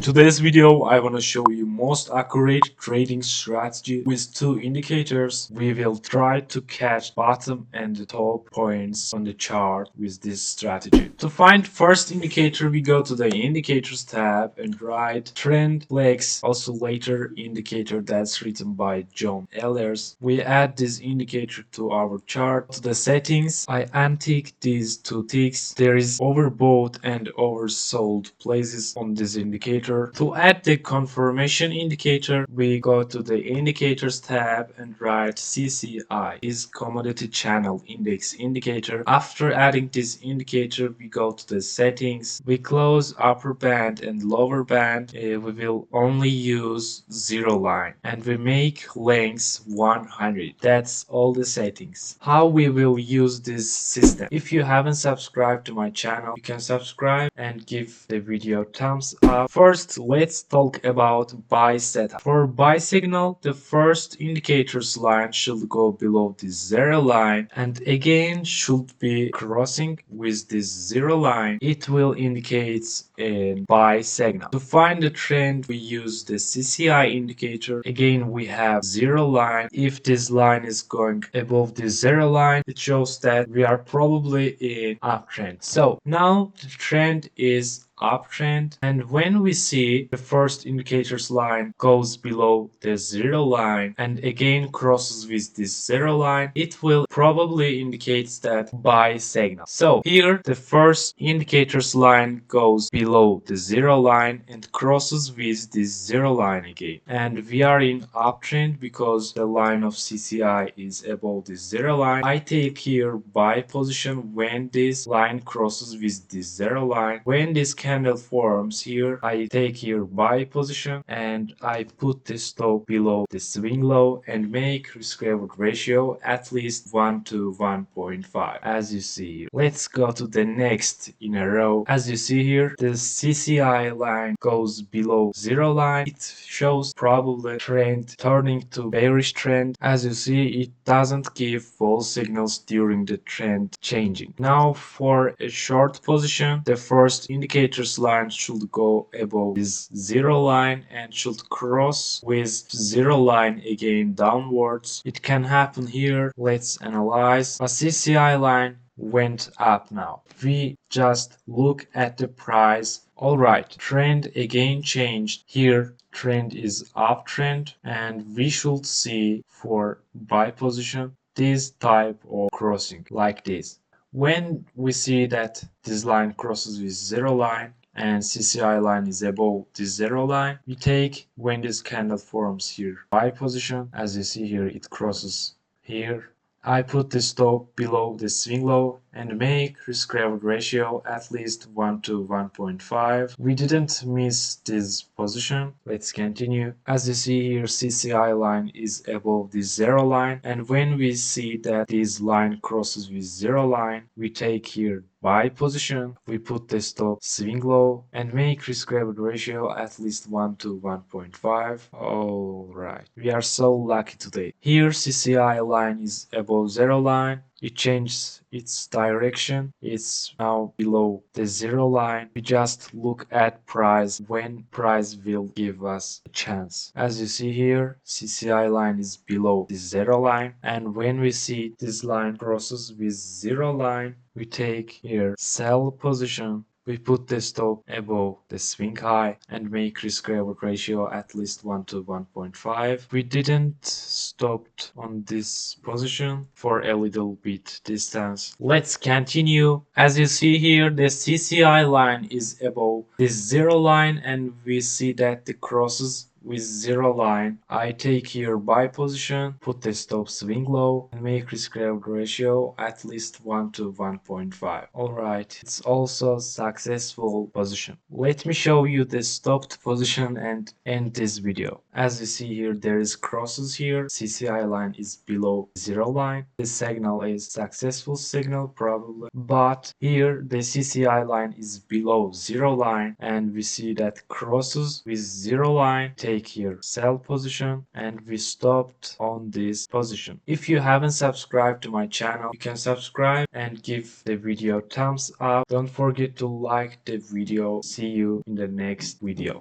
In today's video, I want to show you most accurate trading strategy with two indicators. We will try to catch bottom and the top points on the chart with this strategy. To find first indicator, we go to the indicators tab and write TrendFlex Oscillator indicator that's written by John Ehlers. We add this indicator to our chart. To the settings, I untick these two ticks. There is overbought and oversold places on this indicator. To add the confirmation indicator, we go to the indicators tab and write CCI is commodity channel index indicator. After adding this indicator, we go to the settings. We close upper band and lower band. We will only use zero line and we make lengths 100. That's all the settings. How we will use this system? If you haven't subscribed to my channel, you can subscribe and give the video thumbs up. First, let's talk about buy setup. For buy signal, the first indicator's line should go below the zero line and again should be crossing with this zero line. It will indicate a buy signal. To find the trend, we use the CCI indicator. Again, we have zero line. If this line is going above the zero line, it shows that we are probably in uptrend. So now the trend is uptrend, and when we see the first indicator's line goes below the zero line and again crosses with this zero line, it will probably indicate that buy signal. So here the first indicator's line goes below the zero line and crosses with this zero line again, and we are in uptrend because the line of CCI is above the zero line. I take here buy position when this line crosses with this zero line. When this candle forms here, I take here buy position and I put the stop below the swing low and make risk reward ratio at least 1 to 1.5 as you see here. Let's go to the next in a row. As you see here, the CCI line goes below zero line. It shows probably trend turning to bearish trend. As you see, it doesn't give false signals during the trend changing. Now for a short position, the first indicator's line should go above this zero line and should cross with zero line again downwards. It can happen here. Let's analyze. A CCI line went up now. We just look at the price. Alright, trend again changed. Here trend is uptrend and we should see for buy position this type of crossing like this. When we see that this line crosses with zero line and CCI line is above the zero line, we take when this candle forms here buy position. As you see here, it crosses here. I put the stop below the swing low and make risk reward ratio at least 1 to 1.5. We didn't miss this position. Let's continue. As you see here, CCI line is above the zero line, and when we see that this line crosses with zero line, we take here buy position. We put the stop swing low and make risk reward ratio at least 1 to 1.5. Alright, we are so lucky today. Here CCI line is above zero line. It changes its direction. It's now below the zero line. We just look at price when price will give us a chance. As you see here, CCI line is below the zero line, and when we see this line crosses with zero line, we take here sell position. We put the stop above the swing high and make risk reward ratio at least 1 to 1.5. We didn't stop on this position for a little bit distance. Let's continue. As you see here, the CCI line is above this zero line and we see that the crosses with zero line. I take here buy position, put the stop swing low and make risk reward ratio at least 1 to 1.5. Alright, it's also successful position. Let me show you the stopped position and end this video. As you see here, there is crosses here. CCI line is below zero line. This signal is successful signal probably, but here the CCI line is below zero line and we see that crosses with zero line. Take here sell position and we stopped on this position. If you haven't subscribed to my channel, you can subscribe and give the video thumbs up. Don't forget to like the video. See you in the next video.